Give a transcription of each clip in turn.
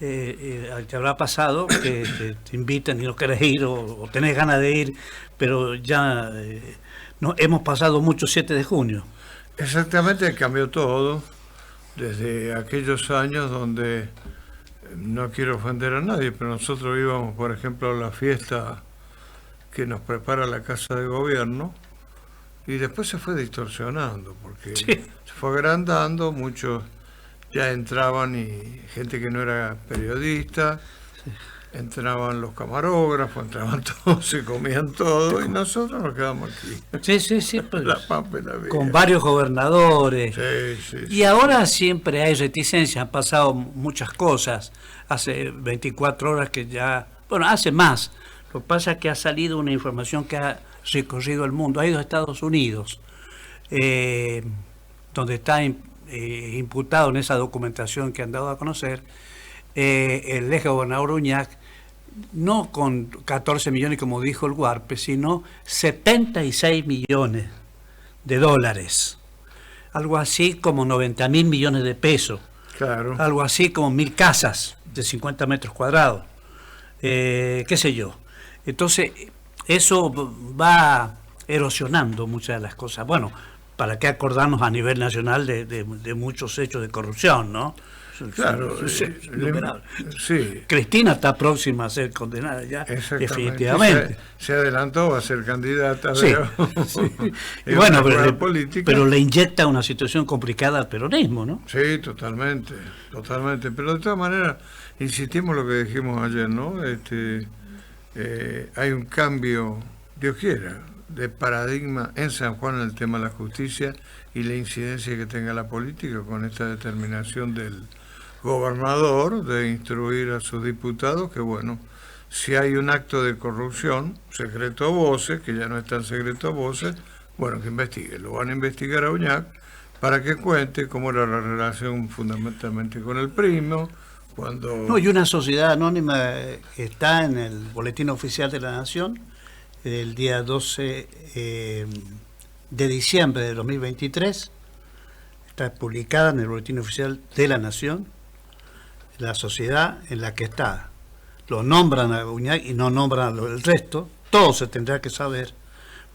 te habrá pasado que te invitan y no querés ir o tenés ganas de ir, pero ya no, hemos pasado mucho 7 de junio. Exactamente, cambió todo desde aquellos años donde, no quiero ofender a nadie, pero nosotros íbamos, por ejemplo, a la fiesta que nos prepara la Casa de Gobierno y después se fue distorsionando porque Sí. se fue agrandando, muchos ya entraban y gente que no era periodista, entraban los camarógrafos, entraban todos, se comían todo y nosotros nos quedamos aquí. Sí, pues, La pampa y la vida. con varios gobernadores. Sí, Y sí. ahora siempre hay reticencia, han pasado muchas cosas. Hace 24 horas que ya, bueno, hace más. Lo que pasa es que ha salido una información que ha recorrido el mundo, ha ido a Estados Unidos, donde está imputado en esa documentación que han dado a conocer el ex gobernador Uñac, no con 14 millones como dijo el Guarpe, sino 76 millones de dólares. Algo así como 90.000 millones de pesos. Claro. Algo así como 1.000 casas de 50 metros cuadrados. Qué sé yo. Entonces, eso va erosionando muchas de las cosas. Bueno, para qué acordarnos a nivel nacional de muchos hechos de corrupción, ¿no? Claro, sí. Cristina está próxima a ser condenada ya, definitivamente. Se adelantó, va a ser candidata. Sí, Pero, sí. Y bueno, política. Pero le inyecta una situación complicada al peronismo, ¿no? Sí, totalmente. Pero de todas maneras, insistimos en lo que dijimos ayer, ¿no? Hay un cambio, Dios quiera, de paradigma en San Juan en el tema de la justicia y la incidencia que tenga la política con esta determinación del gobernador de instruir a sus diputados que, bueno, si hay un acto de corrupción, secreto a voces, que ya no es tan secreto a voces, bueno, que investigue. Lo van a investigar a Uñac para que cuente cómo era la relación fundamentalmente con el primo, cuando... No, y una sociedad anónima que está en el Boletín Oficial de la Nación, el día 12 de diciembre de 2023, está publicada en el Boletín Oficial de la Nación, la sociedad en la que está. Lo nombran a Uñac y no nombran el resto, todo se tendrá que saber,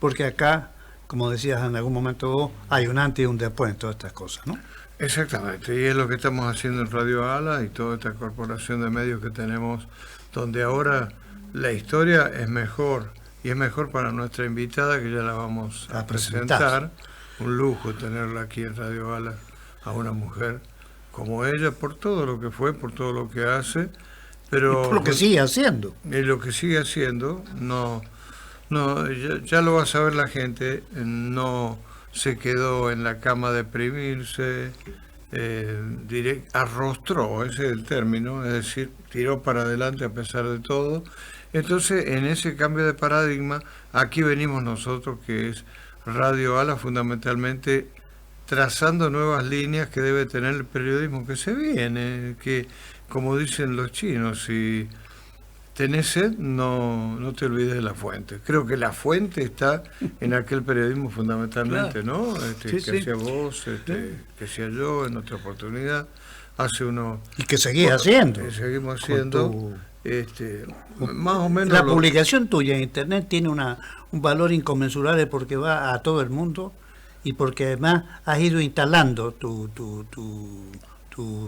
porque acá, como decías en algún momento vos, hay un antes y un después en todas estas cosas, ¿no? Exactamente, y es lo que estamos haciendo en Radio Ala y toda esta corporación de medios que tenemos, donde ahora la historia es mejor, y es mejor para nuestra invitada, que ya la vamos a presentar. Un lujo tenerla aquí en Radio Ala, a una mujer como ella, por todo lo que fue, por todo lo que hace, pero... Y por lo que sigue haciendo. Y lo que sigue haciendo, ya lo va a saber la gente, no se quedó en la cama a deprimirse, arrostró, ese es el término, es decir, tiró para adelante a pesar de todo. Entonces, en ese cambio de paradigma, aquí venimos nosotros, que es Radio Ala, fundamentalmente trazando nuevas líneas que debe tener el periodismo que se viene, que, como dicen los chinos, si tenés sed, no te olvides de la fuente. Creo que la fuente está en aquel periodismo fundamentalmente, claro. ¿no? Sí. Hacía vos, que hacía yo en otra oportunidad, hace uno... Y que seguís haciendo. Que seguimos haciendo... más o menos la publicación tuya en internet tiene un valor inconmensurable porque va a todo el mundo y porque además has ido instalando tu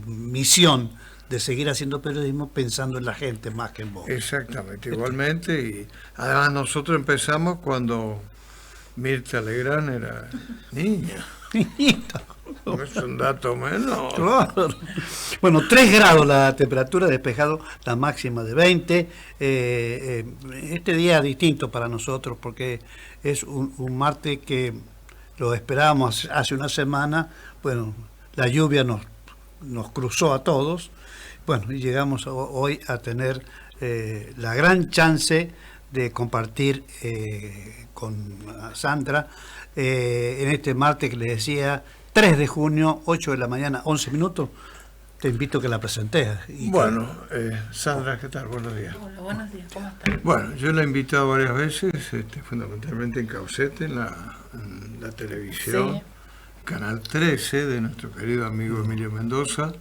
misión de seguir haciendo periodismo pensando en la gente más que en vos. Exactamente, igualmente, y además nosotros empezamos cuando Mirta Legrand era niña. No es un dato menos. Claro. Bueno, 3 grados la temperatura, despejado, la máxima de 20. Este día es distinto para nosotros porque es un martes que lo esperábamos hace una semana. Bueno, la lluvia nos cruzó a todos. Bueno, y llegamos hoy a tener la gran chance de compartir con Sandra en este martes que le decía 3 de junio, 8 de la mañana, 11 minutos. Te invito a que la presentes. Bueno, Sandra, ¿qué tal? Buenos días. Hola, buenos días, ¿cómo estás? Bueno, yo la he invitado varias veces, fundamentalmente en Caucete, en la televisión, Sí. Canal 13 de nuestro querido amigo Emilio Mendoza,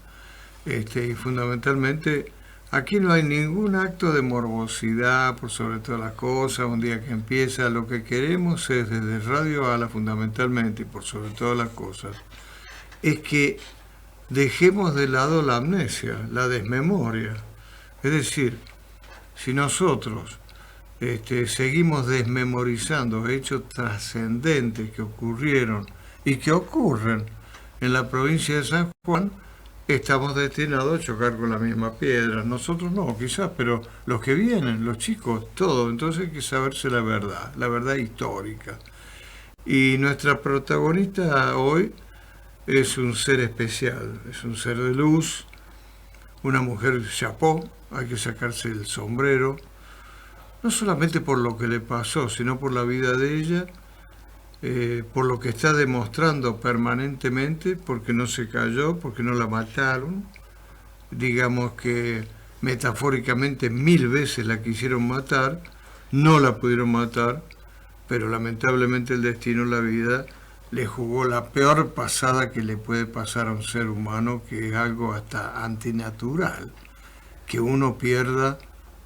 y fundamentalmente Aquí no hay ningún acto de morbosidad por sobre todas las cosas. Un día que empieza, lo que queremos es desde Radio Ala fundamentalmente y por sobre todas las cosas, es que dejemos de lado la amnesia, la desmemoria. Es decir, si nosotros seguimos desmemorizando hechos trascendentes que ocurrieron y que ocurren en la provincia de San Juan, estamos destinados a chocar con la misma piedra. Nosotros no, quizás, pero los que vienen, los chicos, todo. Entonces hay que saberse la verdad histórica. Y nuestra protagonista hoy es un ser especial, es un ser de luz, una mujer chapó, hay que sacarse el sombrero, no solamente por lo que le pasó, sino por la vida de ella, por lo que está demostrando permanentemente, porque no se cayó, porque no la mataron, digamos que metafóricamente 1000 veces la quisieron matar, no la pudieron matar, pero lamentablemente el destino, la vida, le jugó la peor pasada que le puede pasar a un ser humano, que es algo hasta antinatural, que uno pierda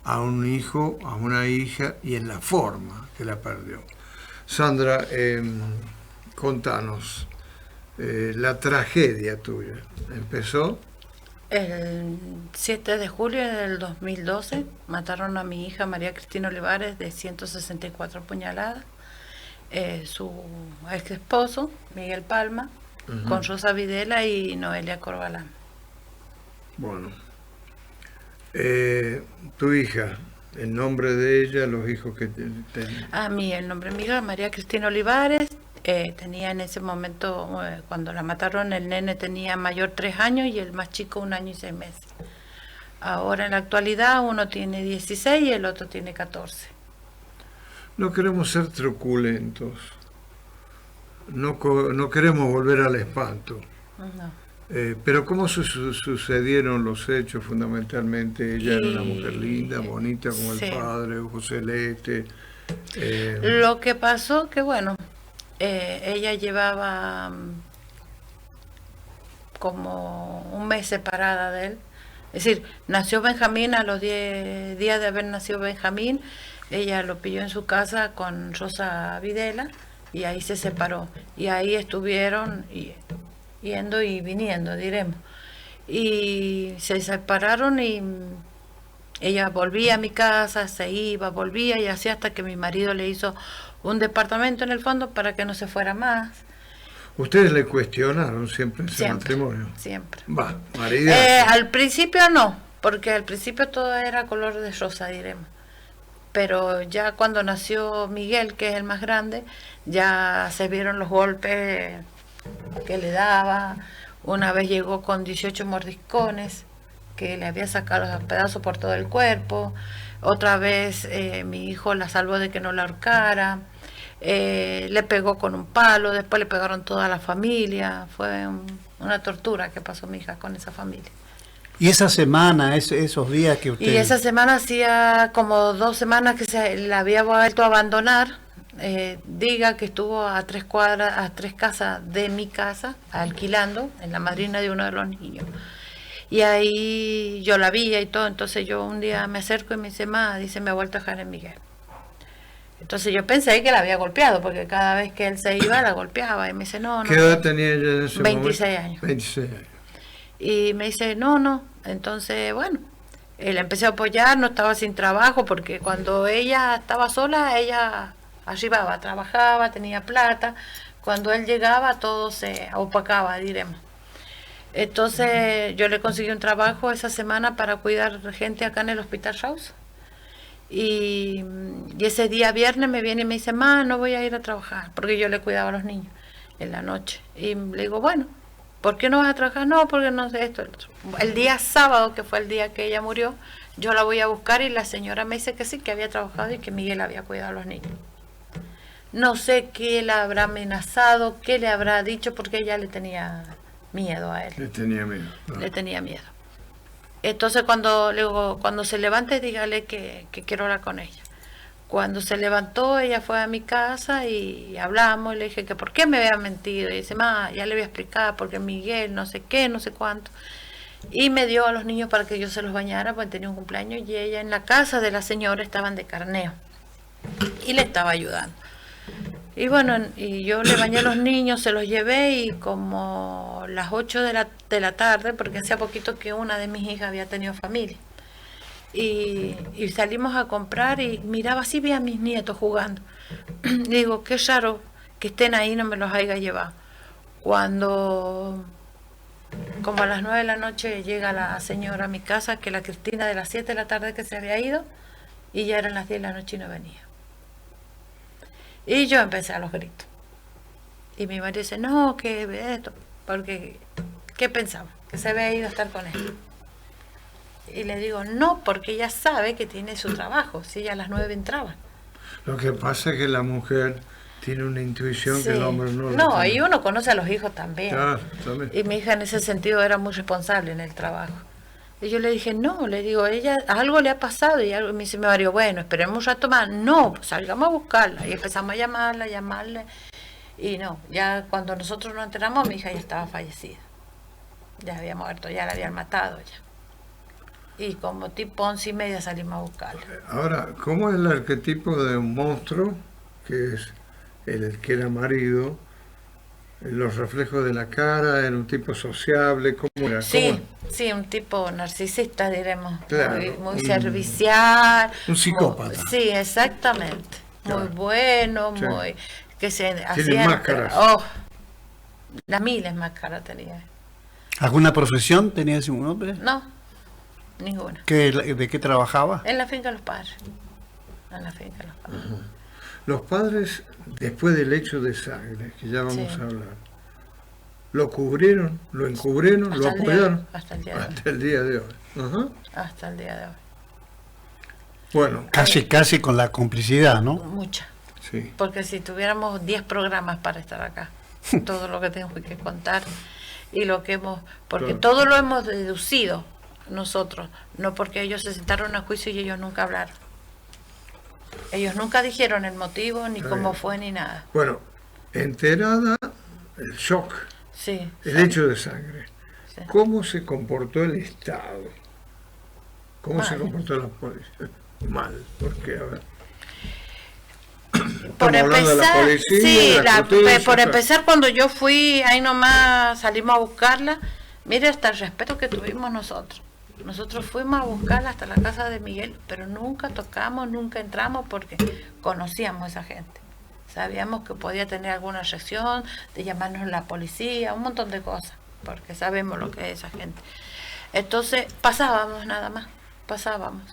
a un hijo, a una hija, y en la forma que la perdió. Sandra, contanos, la tragedia tuya empezó el 7 de julio del 2012. Mataron a mi hija María Cristina Olivares de 164 puñaladas. Su ex esposo, Miguel Palma, con Rosa Videla y Noelia Corbalán. Bueno, tu hija, el nombre de ella, los hijos que tenía. A mí, el nombre de mi hija, María Cristina Olivares, tenía en ese momento, cuando la mataron, el nene tenía mayor 3 años y el más chico 1 año y 6 meses. Ahora en la actualidad uno tiene 16 y el otro tiene 14. No queremos ser truculentos, no queremos volver al espanto. No. Pero ¿cómo sucedieron los hechos fundamentalmente? Ella era una mujer linda, bonita como sí. El padre, ojos celeste. Lo que pasó que bueno, ella llevaba como un mes separada de él. Es decir, nació Benjamín, a los 10 días de haber nacido Benjamín, ella lo pilló en su casa con Rosa Videla y ahí se separó. Y ahí estuvieron yendo y viniendo, diremos. Y se separaron y ella volvía a mi casa, se iba, volvía y así hasta que mi marido le hizo un departamento en el fondo para que no se fuera más. ¿Ustedes le cuestionaron siempre ese Siempre, matrimonio? siempre. Va, marido. Al principio no, porque al principio todo era color de rosa, diremos. Pero ya cuando nació Miguel, que es el más grande, ya se vieron los golpes que le daba. Una vez llegó con 18 mordiscones, que le había sacado los pedazos por todo el cuerpo. Otra vez mi hijo la salvó de que no la ahorcara. Le pegó con un palo, después le pegaron toda la familia. Fue una tortura que pasó mi hija con esa familia. Y esa semana, esos días que usted... Y esa semana hacía como 2 semanas que se la había vuelto a abandonar. Diga que estuvo a 3 cuadras, a 3 casas de mi casa, alquilando, en la madrina de uno de los niños. Y ahí yo la vi y todo, entonces yo un día me acerco y me dice, dice, me ha vuelto a dejar en Miguel. Entonces yo pensé que la había golpeado, porque cada vez que él se iba la golpeaba. Y me dice, no. ¿Qué edad tenía ella en ese 26 momento? años. 26 años. Y me dice, no. Entonces, bueno, le empecé a apoyar, no estaba sin trabajo, porque cuando ella estaba sola, ella arribaba, trabajaba, tenía plata. Cuando él llegaba, todo se opacaba, diremos. Entonces yo le conseguí un trabajo esa semana para cuidar gente acá en el Hospital House. Y ese día viernes me viene y me dice, no voy a ir a trabajar, porque yo le cuidaba a los niños en la noche. Y le digo, bueno, ¿por qué no vas a trabajar? No, porque no sé esto. El día sábado, que fue el día que ella murió, yo la voy a buscar y la señora me dice que sí, que había trabajado y que Miguel había cuidado a los niños. No sé qué la habrá amenazado, qué le habrá dicho, porque ella le tenía miedo a él. Le tenía miedo. ¿No? Le tenía miedo. Entonces cuando se levante, dígale que quiero hablar con ella. Cuando se levantó, ella fue a mi casa y hablamos, y le dije que por qué me había mentido. Y dice, ya le voy a explicar, porque Miguel no sé qué, no sé cuánto. y me dio a los niños para que yo se los bañara, porque tenía un cumpleaños, y ella en la casa de la señora estaban de carneo, y le estaba ayudando. Y bueno, y yo le bañé a los niños, se los llevé, y como las 8 de la tarde, porque hacía poquito que una de mis hijas había tenido familia, y salimos a comprar, y miraba así, vi a mis nietos jugando. Digo, qué raro que estén ahí, no me los haya llevado. Cuando, como a las 9 de la noche, llega la señora a mi casa, que la Cristina de las 7 de la tarde que se había ido, y ya eran las 10 de la noche y no venía. Y yo empecé a los gritos. Y mi marido dice, no, que esto, porque, ¿qué pensaba? Que se había ido a estar con él. Y le digo, no, porque ella sabe que tiene su trabajo, si ella a las 9 entraba. Lo que pasa es que la mujer tiene una intuición Sí. que el hombre no No, tiene. y uno conoce a los hijos también. Claro, también. Y mi hija en ese sentido era muy responsable en el trabajo. Y yo le dije, no, le digo, ella algo le ha pasado. Y algo, me dice mi marido, bueno, esperemos un rato más. No, pues salgamos a buscarla. Y empezamos a llamarle. Y no, ya cuando nosotros nos enteramos, mi hija ya estaba fallecida. Ya había muerto, ya la habían matado ya. Y como tipo 11:30 salimos a buscarla. Ahora, ¿cómo es el arquetipo de un monstruo, que es el que era marido? Los reflejos de la cara, era un tipo sociable, ¿cómo era? Sí, sí, un tipo narcisista, diremos. Claro, Muy servicial. un psicópata. Sí, exactamente. Claro. Muy bueno, Sí. muy... que se Tiene hacían... máscaras. Oh, las miles máscaras tenía. ¿Alguna profesión tenía ese un hombre? No, ninguna. ¿De qué trabajaba? En la finca de los padres. En la finca de los padres. Los padres, después del hecho de sangre, que ya vamos Sí. a hablar, ¿lo cubrieron, lo encubrieron, lo Hasta el día de apoyaron? hoy, hasta el día de hoy. Hasta el día de hoy. Ajá. Hasta el día de hoy. Bueno, Casi con la complicidad, ¿no? Mucha. sí. Porque si tuviéramos 10 programas para estar acá, todo lo que tengo que contar y lo que hemos, porque Claro. todo lo hemos deducido nosotros, no porque ellos se sentaron a juicio y ellos nunca hablaron. Ellos nunca dijeron el motivo, ni Está cómo bien. fue, ni nada. Bueno, enterada, el shock, Sí. el sí, hecho de sangre. sí. ¿Cómo se comportó el Estado? ¿Cómo se Mal. comportó la policía? Mal, porque a ver. Por Estamos hablando de la empezar, policía, sí, de la justicia, por claro. empezar, cuando yo fui, ahí nomás salimos a buscarla, mire hasta el respeto que tuvimos nosotros. Nosotros fuimos a buscarla hasta la casa de Miguel, pero nunca tocamos, nunca entramos porque conocíamos a esa gente. Sabíamos que podía tener alguna reacción, de llamarnos la policía, un montón de cosas, porque sabemos lo que es esa gente. Entonces pasábamos nada más, pasábamos.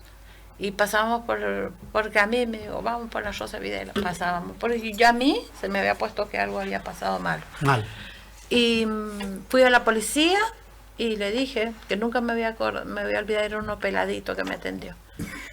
Y pasábamos porque a mí me digo, vamos por la Rosa Videla, pasábamos. Porque yo a mí se me había puesto que algo había pasado mal. Mal. Y fui a la policía y le dije que nunca me voy a olvidar, era uno peladito que me atendió.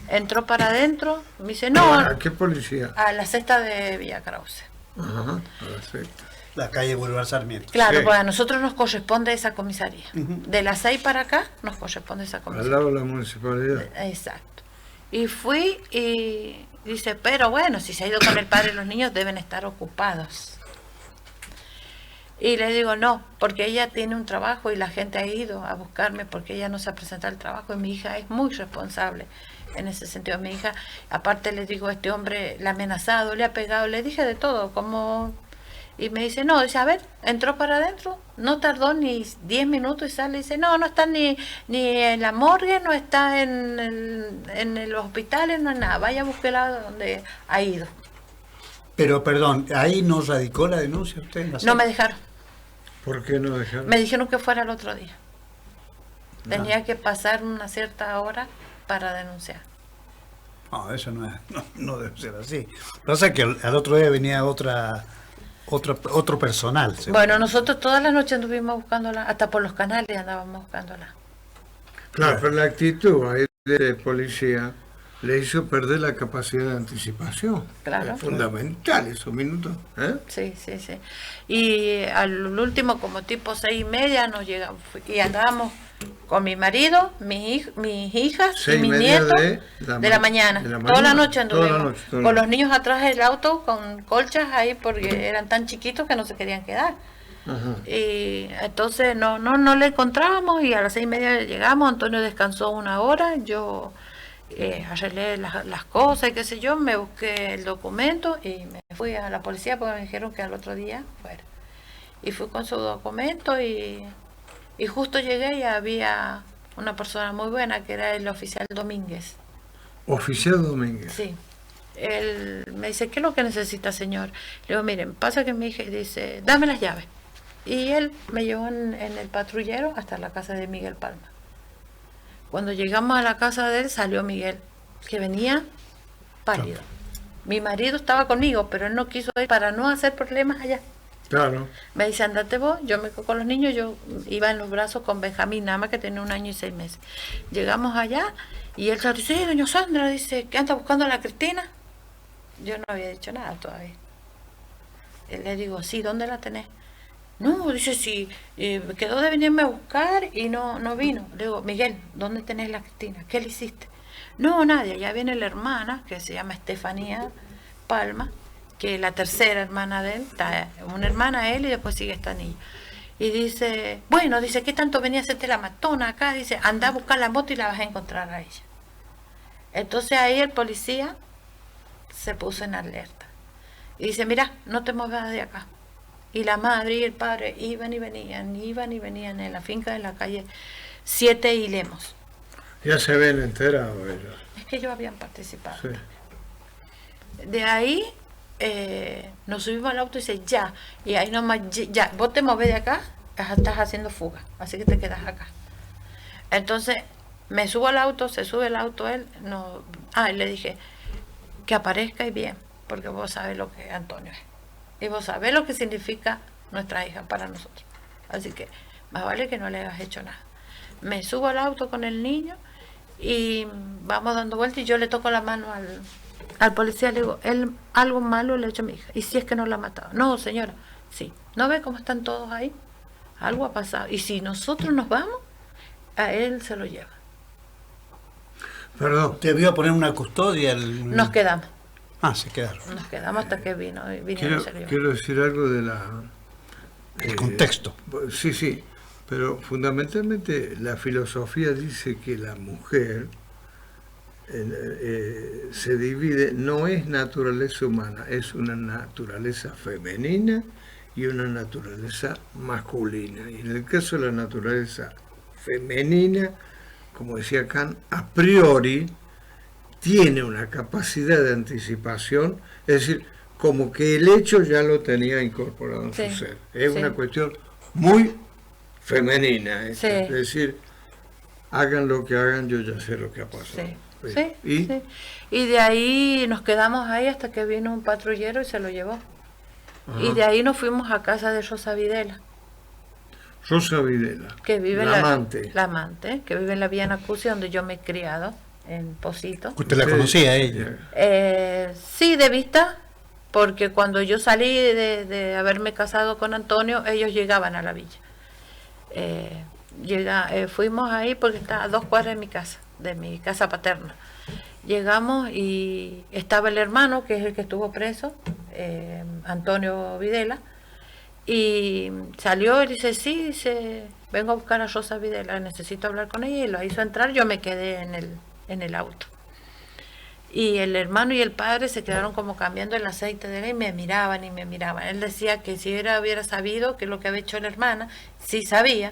Entró para adentro, me dice, no, ¿A qué policía? a la cesta de Villa Krause. Ajá, a la secta. La calle Boulevard Sarmiento. Claro, Sí. pues a nosotros nos corresponde esa comisaría. Ujú. De las 6 para acá nos corresponde esa Al comisaría. lado de la municipalidad. Exacto. Y fui y dice, pero bueno, si se ha ido con el padre, los niños deben estar ocupados. Y le digo, no, porque ella tiene un trabajo y la gente ha ido a buscarme porque ella no se ha presentado al trabajo y mi hija es muy responsable en ese sentido. Mi hija, aparte le digo, este hombre le ha amenazado, le ha pegado, le dije de todo, como... Y me dice, no, dice, a ver, entró para adentro, no tardó ni 10 minutos y sale y dice, no, no está ni en la morgue, no está en el hospital, no es nada, vaya a buscarla donde ha ido. Pero perdón, ¿ahí no radicó la denuncia usted? en la No sala? me dejaron, ¿Por qué no dejaron? me dijeron que fuera el otro día. Tenía que pasar una cierta hora para denunciar. No, eso no debe ser así. Pasa que al otro día venía otro personal. seguro. Bueno, nosotros todas las noches anduvimos buscándola, hasta por los canales andábamos buscándola. Claro, pero la actitud ahí de policía le hizo perder la capacidad de anticipación. Claro. Es fundamental esos minutos. ¿Eh? Sí, sí, sí. Y al último, como tipo 6:30, nos llegamos y andábamos con mi marido, mis hijas y mis 6:30 nietos de la mañana. de la Toda la mañana. noche anduvimos. Toda la noche, Con los niños atrás del auto, con colchas ahí, porque eran tan chiquitos que no se querían quedar. Ajá. Y entonces no le encontrábamos y a las 6:30 llegamos. Antonio descansó 1 hora, yo arreglé las cosas y qué sé yo, me busqué el documento y me fui a la policía porque me dijeron que al otro día fuera. Y fui con su documento y justo llegué y había una persona muy buena que era el oficial Domínguez. Oficial Domínguez. Sí. Él me dice, ¿qué es lo que necesita, señor? Le digo, miren, pasa que mi hija dice, dame las llaves. Y él me llevó en el patrullero hasta la casa de Miguel Palma. Cuando llegamos a la casa de él, salió Miguel, que venía pálido. Mi marido estaba conmigo, pero él no quiso ir para no hacer problemas allá. Claro. Me dice, andate vos, yo me quedo con los niños, yo iba en los brazos con Benjamín, nada más que tenía 1 año y 6 meses. Llegamos allá y él dice, sí, doña Sandra, dice, ¿qué anda buscando a la Cristina? Yo no había dicho nada todavía. Él le digo, sí, ¿dónde la tenés? No, dice, sí, quedó de venirme a buscar y no vino. Le digo, Miguel, ¿dónde tenés la Cristina? ¿Qué le hiciste? No, nadie, ya viene la hermana, que se llama Estefanía Palma, que es la tercera hermana de él, está una hermana él y después sigue esta niña. Y dice, bueno, dice, ¿qué tanto venía a hacerte la matona acá? Dice, anda a buscar la moto y la vas a encontrar a ella. Entonces ahí el policía se puso en alerta. Y dice, mira, no te muevas de acá. Y la madre y el padre iban y venían en la finca de la calle 7 y Lemos. Ya se ven enterados ellos. Es que ellos habían participado. Sí. De ahí nos subimos al auto y dice, ya. Y ahí nomás, ya, vos te movés de acá, estás haciendo fuga, así que te quedas acá. Entonces, me subo al auto, se sube el auto él, no, y le dije, que aparezca y bien, porque vos sabés lo que Antonio es. Y vos sabés lo que significa nuestra hija para nosotros. Así que, más vale que no le hayas hecho nada. Me subo al auto con el niño y vamos dando vueltas y yo le toco la mano al policía, le digo, él algo malo le ha hecho a mi hija. ¿Y si es que no la ha matado? No, señora, sí. ¿No ve cómo están todos ahí? Algo ha pasado. Y si nosotros nos vamos, a él se lo lleva. Perdón. ¿Te vio a poner una custodia? Nos quedamos. Se quedaron. Nos quedamos hasta que vinieron y se lo llevaron. Quiero decir algo de El contexto. Sí, pero fundamentalmente la filosofía dice que la mujer se divide, no es naturaleza humana, es una naturaleza femenina y una naturaleza masculina. Y en el caso de la naturaleza femenina, como decía Kant, a priori tiene una capacidad de anticipación, es decir, como que el hecho ya lo tenía incorporado en su ser. Es una cuestión muy femenina, es decir, hagan lo que hagan, yo ya sé lo que ha pasado. Sí. Y de ahí nos quedamos ahí hasta que vino un patrullero y se lo llevó. Ajá. Y de ahí nos fuimos a casa de Rosa Videla. Rosa Videla, que vive la amante. La amante, que vive en la Vía Nacusi, donde yo me he criado, en Pocito. ¿Usted la conocía a ella? Sí, de vista, porque cuando yo salí de haberme casado con Antonio, ellos llegaban a la villa. Fuimos ahí porque está a 2 cuadras de mi casa paterna. Llegamos y estaba el hermano, que es el que estuvo preso, Antonio Videla, y salió y dice, sí, dice, vengo a buscar a Rosa Videla, necesito hablar con ella, y lo hizo entrar. Yo me quedé en el auto. Y el hermano y el padre se quedaron como cambiando el aceite de él y me miraban. Él decía que si hubiera sabido que lo que había hecho la hermana, sí sabía,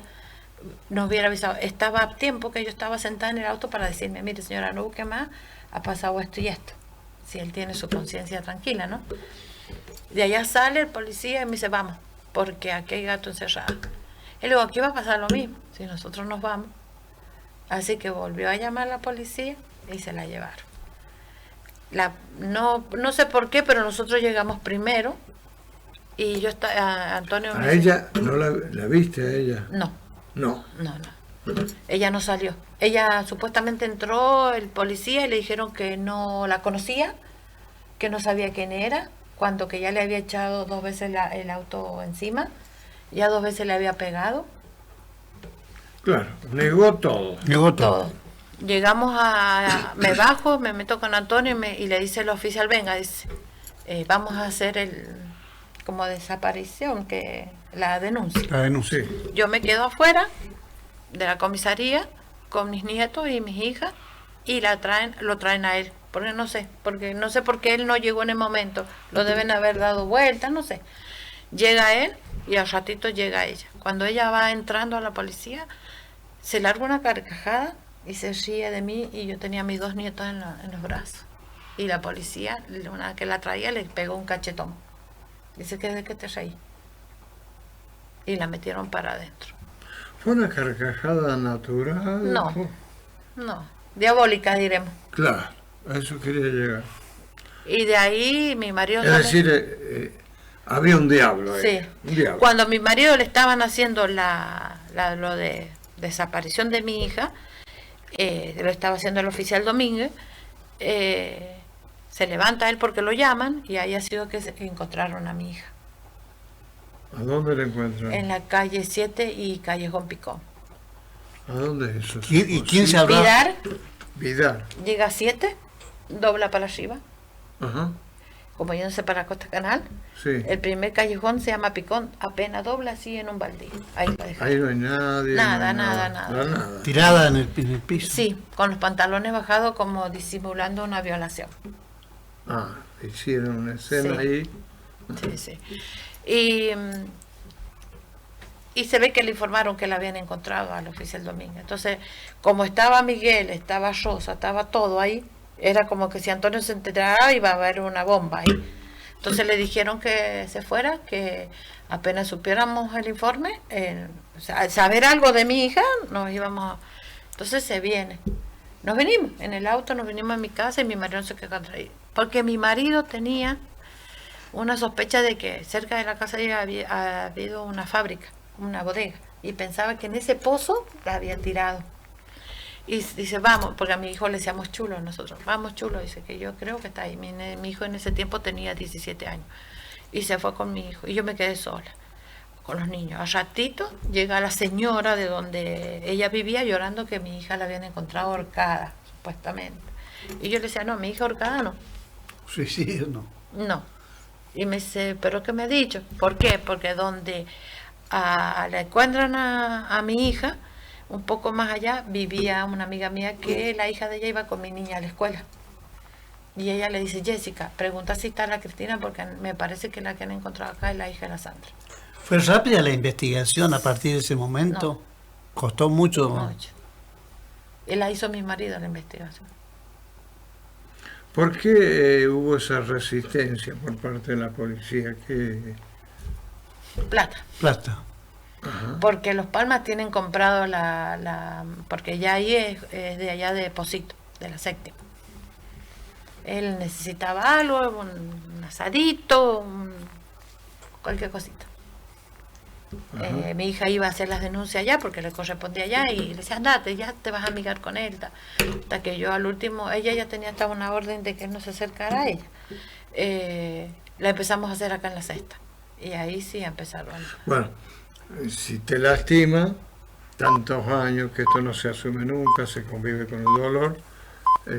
nos hubiera avisado. Estaba a tiempo que yo estaba sentada en el auto para decirme, mire señora, no busque más, ha pasado esto y esto. Si él tiene su conciencia tranquila, ¿no? De allá sale el policía y me dice, vamos, porque aquí hay gato encerrado. Y luego, aquí va a pasar lo mismo, si nosotros nos vamos. Así que volvió a llamar a la policía y se la llevaron. No sé por qué, pero nosotros llegamos primero y yo Antonio... ¿A ella no la viste a ella? No. Ella no salió. Ella supuestamente entró el policía y le dijeron que no la conocía, que no sabía quién era, cuando que ya le había echado 2 veces el auto encima, ya 2 veces le había pegado. Claro, negó todo. Llegamos me bajo, me meto con Antonio y le dice el oficial, venga, dice, vamos a hacer como desaparición, que la denuncia. La denuncia. Sí. Yo me quedo afuera de la comisaría con mis nietos y mis hijas y lo traen a él, porque no sé por qué él no llegó en el momento, lo deben haber dado vuelta, no sé. Llega él y al ratito llega ella. Cuando ella va entrando a la policía, se larga una carcajada y se ríe de mí, y yo tenía a mis 2 nietos en los brazos. Y la policía, una que la traía, le pegó un cachetón. Dice que de qué te reí. Y la metieron para adentro. ¿Fue una carcajada natural? No, no, diabólica diremos. Claro, a eso quería llegar. Y de ahí mi marido... Es decir, había un diablo ahí. Sí. Un diablo. Cuando a mi marido le estaban haciendo lo de desaparición de mi hija, lo estaba haciendo el oficial Domínguez, se levanta él porque lo llaman, y ahí ha sido que encontraron a mi hija. ¿A dónde la encuentran? En la calle 7 y Callejón Picón. ¿A dónde es eso? ¿Y quién se habrá? Vidar Vidal. llega a 7, dobla para arriba, Ajá. como yéndose para Costa Canal. Sí. El primer callejón se llama Picón, apenas dobla así en un baldío. Ahí lo deja. Ahí no hay nadie. Nada, no hay nada. Tirada en el piso. Sí, con los pantalones bajados como disimulando una violación. Ah, hicieron una escena Sí. ahí. Sí, sí. Y se ve que le informaron que la habían encontrado al oficial Domínguez. Entonces, como estaba Miguel, estaba Rosa, estaba todo ahí, era como que si Antonio se enterara iba a haber una bomba ahí. Entonces le dijeron que se fuera, que apenas supiéramos el informe, o sea, saber algo de mi hija, nos íbamos a... Entonces se viene. Nos venimos, en el auto nos venimos a mi casa, y mi marido no se quedó ahí. Porque mi marido tenía una sospecha de que cerca de la casa de ella había habido una fábrica, una bodega, y pensaba que en ese pozo la habían tirado. Y dice, vamos, porque a mi hijo le decíamos Chulo nosotros, vamos Chulo, dice que yo creo que está ahí. Mi hijo en ese tiempo tenía 17 años, y se fue con mi hijo, y yo me quedé sola con los niños. Al ratito llega la señora de donde ella vivía llorando que mi hija la habían encontrado ahorcada, supuestamente. Y yo le decía, no, mi hija ahorcada no. Suicidio no. No. Y me dice, ¿pero qué me ha dicho? ¿Por qué? Porque donde la encuentran a mi hija, un poco más allá, vivía una amiga mía que la hija de ella iba con mi niña a la escuela. Y ella le dice, Jessica, pregunta si está la Cristina, porque me parece que la que han encontrado acá es la hija de la Sandra. ¿Fue rápida la investigación a partir de ese momento? No. ¿Costó mucho? Mucho. Y la hizo mi marido la investigación. ¿Por qué hubo esa resistencia por parte de la policía? Que Plata. Plata. Porque los Palmas tienen comprado porque ya ahí es de allá de Posito, de la séptima. Él necesitaba algo, un asadito, cualquier cosita. Mi hija iba a hacer las denuncias allá porque le correspondía allá, y le decía, andate, ya te vas a amigar con él. Hasta que yo al último, ella ya tenía hasta una orden de que él no se acercara a ella. La empezamos a hacer acá en la sexta. Y ahí sí empezaron. Bueno, si te lastima, tantos años que esto no se asume nunca, se convive con el dolor,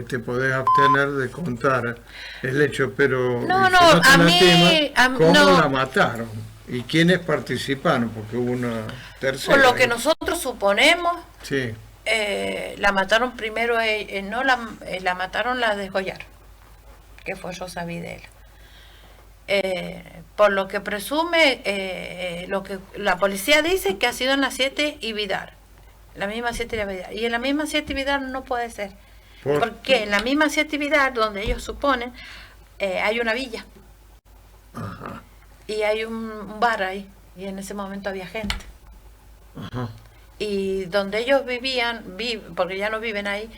te podés abstener de contar el hecho, pero No, si no, te a lastima, mí, ¿cómo no. la mataron? ¿Y quiénes participaron? Porque hubo una tercera. Por lo que nosotros suponemos, Sí, la mataron primero, la mataron, la desgollaron, que fue Rosa Videla. Por lo que presume, lo que la policía dice que ha sido en la 7 y Vidar, la misma 7 y Vidar, y en la misma 7 y Vidar no puede ser, porque en la misma 7 y Vidar, donde ellos suponen, hay una villa. ajá, Y hay un bar ahí, y en ese momento había gente. ajá. Y donde ellos vivían, porque ya no viven ahí,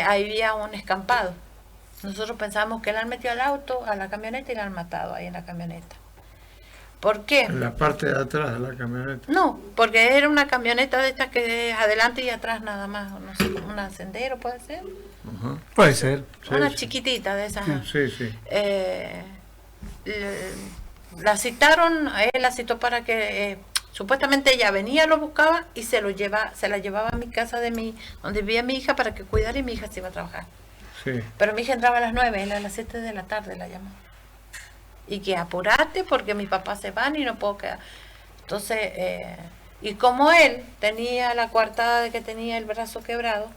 había un escampado. Nosotros pensábamos que él han metido al auto, a la camioneta, y la han matado ahí en la camioneta. ¿Por qué? En la parte de atrás de la camioneta. No, porque era una camioneta de estas que es adelante y atrás nada más, no sé, como un sendero puede ser. Ajá. Puede ser. Sí, Una sí. chiquitita de esas. Sí, sí. La citaron, a él la citó para que supuestamente ella venía, lo buscaba y se la llevaba a mi casa donde vivía mi hija para que cuidara, y mi hija se iba a trabajar. Sí. Pero mi hija entraba a las 9, él a las 7 de la tarde la llamó. Y que apurate porque mis papás se van y no puedo quedar. Entonces, y como él tenía la coartada de que tenía el brazo quebrado,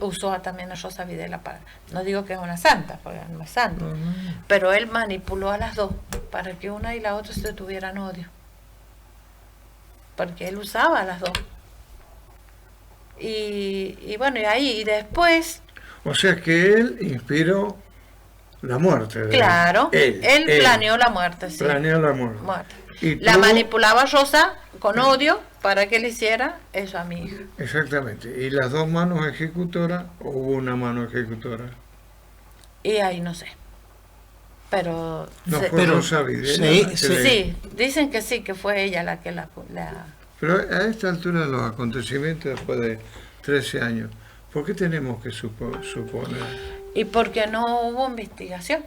usó también a Rosa Videla para, no digo que es una santa, porque no es santa, pero él manipuló a las dos para que una y la otra se tuvieran odio, porque él usaba a las dos. Y bueno, y ahí, y después... O sea que él inspiró la muerte. Claro, él planeó la muerte, sí. Planeó la muerte. Y la manipulaba a Rosa con odio para que le hiciera eso a mi hija. Exactamente. ¿Y las dos manos ejecutoras o hubo una mano ejecutora? Y ahí no sé. Pero... No fue Rosa Videla. Sí, dicen que sí, que fue ella la que la... Pero a esta altura de los acontecimientos, después de 13 años, ¿por qué tenemos que suponer? Y porque no hubo investigación,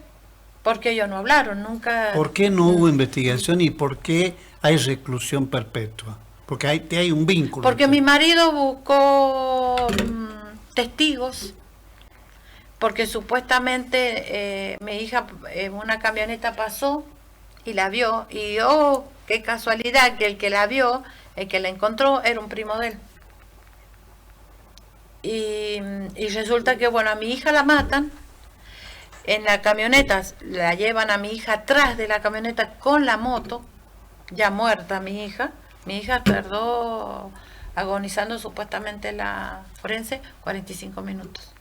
porque ellos no hablaron, nunca... ¿Por qué no hubo investigación y por qué hay reclusión perpetua? Porque hay un vínculo. Porque mi marido buscó testigos, porque supuestamente mi hija en una camioneta pasó y la vio, y oh, qué casualidad que el que la vio, el que la encontró, era un primo de él. Y resulta que, bueno, a mi hija la matan, en la camioneta la llevan a mi hija atrás de la camioneta con la moto, ya muerta mi hija tardó agonizando supuestamente la forense 45 minutos.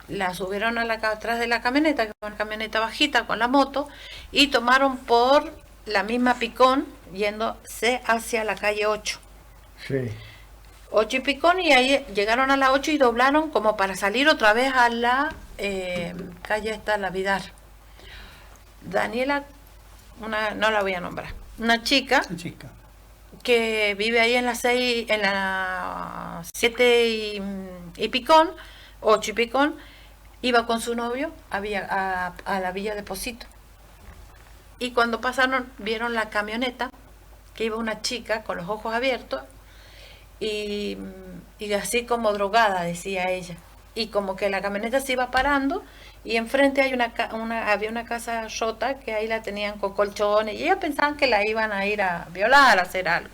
La subieron atrás de la camioneta, que es una camioneta bajita con la moto, y tomaron por la misma Picón, yéndose hacia la calle 8. Sí. 8 y Picón, y ahí llegaron a la 8 y doblaron como para salir otra vez a la calle esta, la Vidar. Daniela, no la voy a nombrar, una chica que vive ahí en la 6, en la 7 y Picón, 8 y Picón, iba con su novio a la Villa de Posito. Y cuando pasaron, vieron la camioneta, que iba una chica con los ojos abiertos, y así como drogada, decía ella. Y como que la camioneta se iba parando, y enfrente había una casa rota, que ahí la tenían con colchones, y ellos pensaban que la iban a ir a violar, a hacer algo.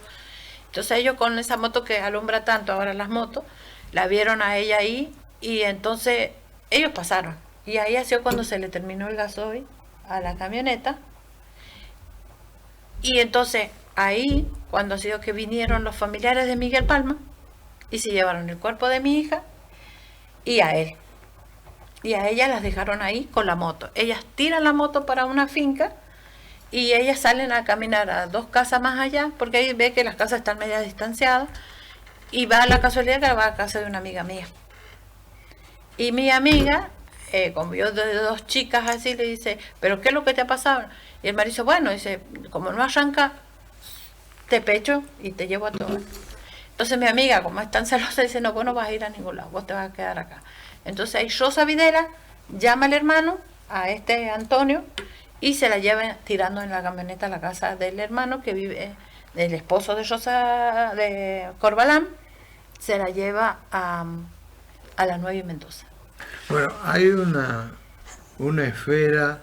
Entonces ellos, con esa moto que alumbra tanto ahora las motos, la vieron a ella ahí, y entonces ellos pasaron. Y ahí ha sido cuando se le terminó el gasoil a la camioneta. Y entonces ahí, cuando ha sido que vinieron los familiares de Miguel Palma, y se llevaron el cuerpo de mi hija y a él. Y a ella las dejaron ahí con la moto. Ellas tiran la moto para una finca, y ellas salen a caminar a 2 casas más allá, porque ahí ve que las casas están media distanciadas, y va a la casualidad que va a casa de una amiga mía. Y mi amiga, como vio de 2 chicas así, le dice, ¿pero qué es lo que te ha pasado? Y el marido dice, bueno, dice, como no arranca, te pecho y te llevo a todo. Entonces mi amiga, como es tan celosa, dice, no, vos no vas a ir a ningún lado, vos te vas a quedar acá. Entonces ahí Rosa Videla llama al hermano, a este Antonio, y se la lleva tirando en la camioneta a la casa del hermano, que vive, del esposo de Rosa, de Corbalán, se la lleva a la 9 y Mendoza. Bueno, hay una esfera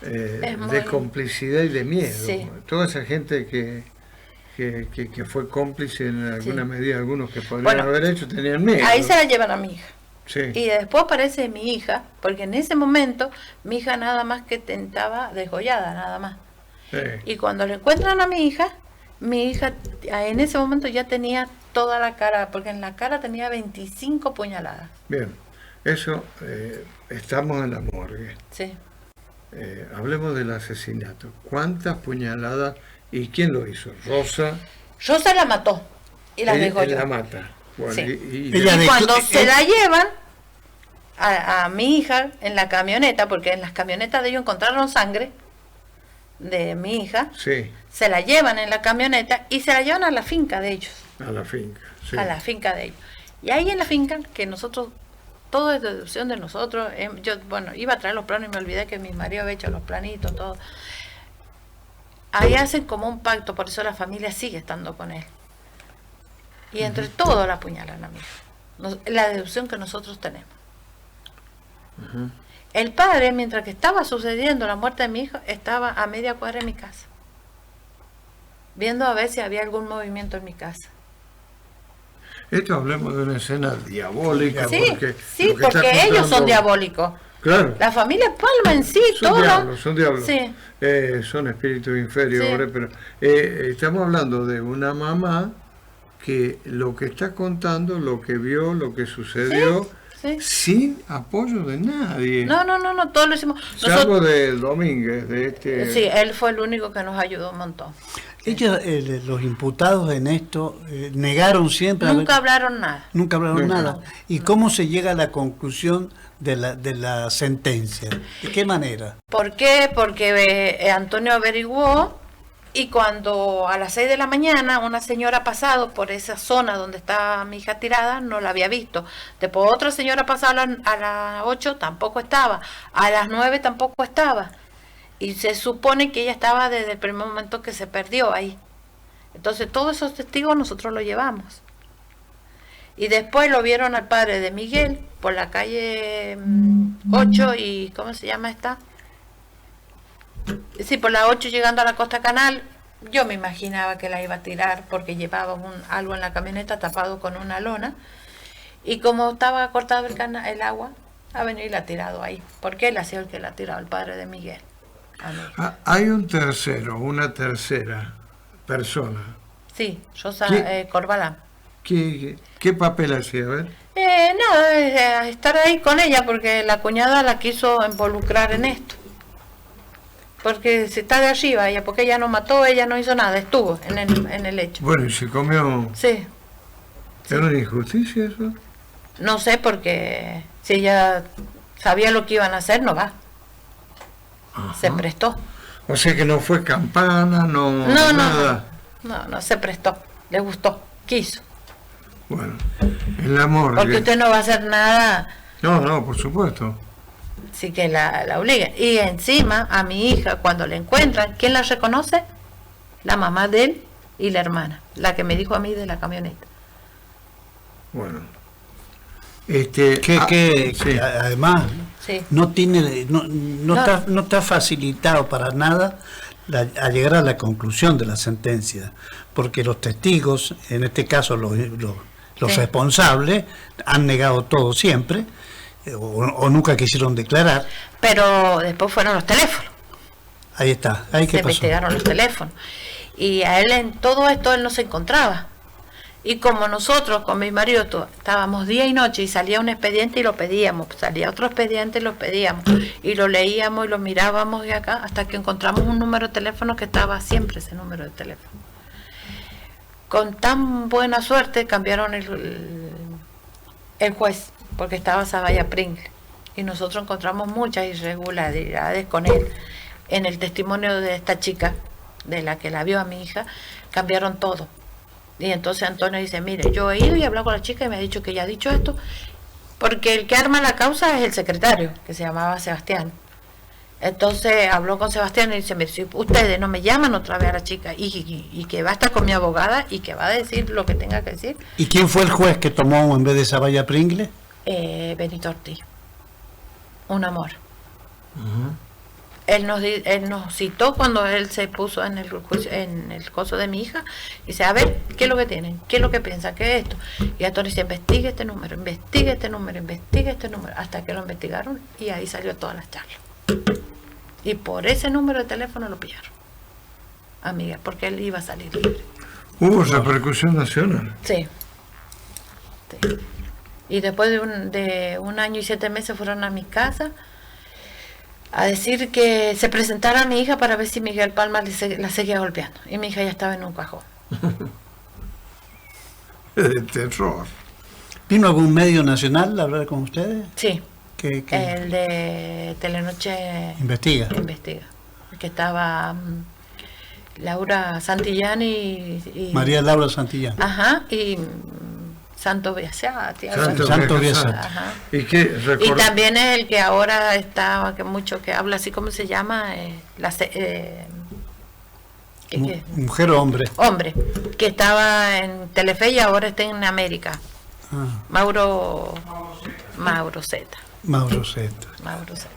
de complicidad y de miedo. Sí. Toda esa gente que fue cómplice en alguna medida, algunos que podrían haber hecho, tenían miedo. Ahí se la llevan a mi hija. Sí. Y después aparece mi hija, porque en ese momento mi hija nada más que estaba desgollada, nada más. Sí. Y cuando le encuentran a mi hija en ese momento ya tenía toda la cara, porque en la cara tenía 25 puñaladas. Bien, eso, estamos en la morgue. Sí. Hablemos del asesinato. ¿Cuántas puñaladas y quién lo hizo? Rosa la mató y la desgolló. Él la mata. Bueno, Sí. y cuando se la llevan a mi hija en la camioneta, porque en las camionetas de ellos encontraron sangre de mi hija, sí, se la llevan en la camioneta y se la llevan a la finca de ellos. a la finca. Sí. A la finca de ellos. Y ahí en la finca, que nosotros, todo es deducción de nosotros, yo, bueno, iba a traer los planos y me olvidé que mi marido había hecho los planitos, todo. Ahí hacen como un pacto, por eso la familia sigue estando con él. Y entre todos la apuñalan a mi hija. La deducción que nosotros tenemos. El padre, mientras que estaba sucediendo la muerte de mi hijo, estaba a media cuadra de mi casa, viendo a ver si había algún movimiento en mi casa. Esto hablemos de una escena diabólica. Sí, porque, sí, porque ellos son diabólicos. Claro. La familia Palma en sí, Son diablos. Sí. Son espíritus inferiores, Sí. pero estamos hablando de una mamá que lo que está contando, lo que vio, lo que sucedió, Sí. sin apoyo de nadie. No, todo lo hicimos. Salvo de Domínguez, de este... Sí, él fue el único que nos ayudó un montón. Ellos, los imputados en esto, negaron siempre... Nunca hablaron nada. Nunca hablaron Nunca. nada. ¿Y cómo se llega a la conclusión de la sentencia? ¿De qué manera? ¿Por qué? Porque Antonio averiguó y cuando a las 6 de la mañana una señora ha pasado por esa zona donde estaba mi hija tirada, no la había visto. Después otra señora pasado a las 8, tampoco estaba. A las 9 tampoco estaba. Y se supone que ella estaba desde el primer momento que se perdió ahí. Entonces todos esos testigos nosotros los llevamos. Y después lo vieron al padre de Miguel por la calle 8 y ¿cómo se llama esta? Sí, por la 8 llegando a la Costa Canal. Yo me imaginaba que la iba a tirar porque llevaba algo en la camioneta tapado con una lona. Y como estaba cortado el agua, ha venido y la ha tirado ahí. Porque él ha sido el que la ha tirado, el padre de Miguel. Hay un tercero, una tercera persona. Sí, ¿Qué? Corbalán. ¿Qué papel hacía? A ver. Nada, estar ahí con ella porque la cuñada la quiso involucrar en esto. Porque si está de arriba ella, porque ella no mató, ella no hizo nada, estuvo en el hecho. Bueno, y se comió... Sí. ¿Era una injusticia eso? No sé, porque si ella sabía lo que iban a hacer, no va. Ajá. Se prestó. O sea que no fue campana, nada. No, se prestó, le gustó, quiso. Bueno, el amor... Porque usted no va a hacer nada... No, por supuesto. Así que la obliguen. Y encima, a mi hija, cuando la encuentran, ¿quién la reconoce? La mamá de él y la hermana, la que me dijo a mí de la camioneta. Bueno. Que además Sí. no tiene no está facilitado para nada a llegar a la conclusión de la sentencia, porque los testigos, en este caso los Sí. responsables, han negado todo siempre, o nunca quisieron declarar. Pero después fueron los teléfonos. Ahí está, ahí Se qué pasó. investigaron los teléfonos. Y a él en todo esto él no se encontraba. Y como nosotros con mi marido estábamos día y noche y salía un expediente y lo pedíamos, salía otro expediente y lo pedíamos, y lo leíamos y lo mirábamos y acá, hasta que encontramos un número de teléfono que estaba siempre ese número de teléfono. Con tan buena suerte cambiaron el juez, porque estaba Zavalla Pringle, y nosotros encontramos muchas irregularidades con él. En el testimonio de esta chica, de la que la vio a mi hija, cambiaron todo. Y entonces Antonio dice, mire, yo he ido y he hablado con la chica y me ha dicho que ella ha dicho esto, porque el que arma la causa es el secretario, que se llamaba Sebastián. Entonces habló con Sebastián y dice, mire, si ustedes no me llaman otra vez a la chica y que va a estar con mi abogada y que va a decir lo que tenga que decir. ¿Y quién fue el juez que tomó en vez de Zavalla Pringle? Benito Ortiz, un amor. Él nos citó cuando él se puso en el coso de mi hija y dice, a ver, ¿qué es lo que tienen? ¿Qué es lo que piensan? ¿Qué es esto? Y Antonio dice, investigue este número, investigue este número, investigue este número, hasta que lo investigaron y ahí salió todas las charlas. Y por ese número de teléfono lo pillaron, amiga, porque él iba a salir libre. ¿Hubo repercusión nacional? Sí. Sí. Y después de un año y 7 meses fueron a mi casa a decir que se presentara a mi hija para ver si Miguel Palma la seguía golpeando. Y mi hija ya estaba en un cajón. De terror. ¿Vino algún medio nacional a hablar con ustedes? Sí. ¿Qué? El de Telenoche Investiga. Que estaba Laura Santillán y María Laura Santillán. Ajá, y Santo Biasati. Santo Biasati. Ajá. ¿Y qué Y también es el que ahora está, que habla así, ¿cómo se llama? ¿Mujer o hombre? Hombre, que estaba en Telefe y ahora está en América. Ah, Mauro Zeta. Mauro Zeta. Mauro Zeta.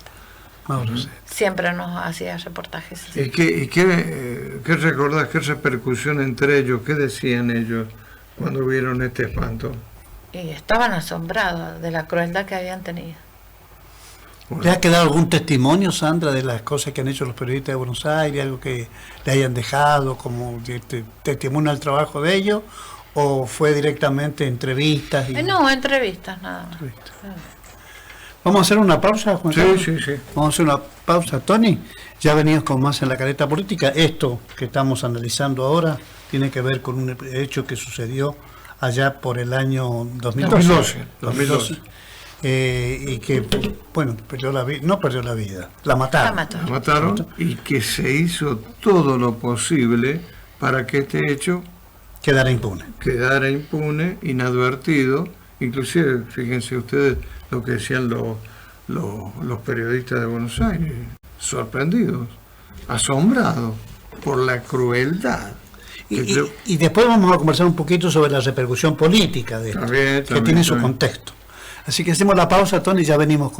Mauro Setti. Siempre nos hacía reportajes. ¿Y qué recordás, qué repercusión entre ellos, qué decían ellos cuando vieron este espanto? Y estaban asombrados de la crueldad que habían tenido. Bueno, ¿Le ha quedado algún testimonio, Sandra, de las cosas que han hecho los periodistas de Buenos Aires, algo que le hayan dejado como testimonio al trabajo de ellos, o fue directamente entrevistas? No, entrevistas nada más. Entrevistas. Vamos a hacer una pausa, Juan sí, Carlos? sí, sí. Vamos a hacer una pausa, Tony. Ya venimos con más en la careta política. Esto que estamos analizando ahora tiene que ver con un hecho que sucedió allá por el año 2012. 2012. Y que, bueno, no perdió la vida, la mataron. La mataron y que se hizo todo lo posible para que este hecho Quedará impune. quedara impune, inadvertido. Inclusive, fíjense ustedes lo que decían los periodistas de Buenos Aires, sorprendidos, asombrados por la crueldad. Y después vamos a conversar un poquito sobre la repercusión política de esto, que tiene su contexto. Así que hacemos la pausa, Tony, y ya venimos.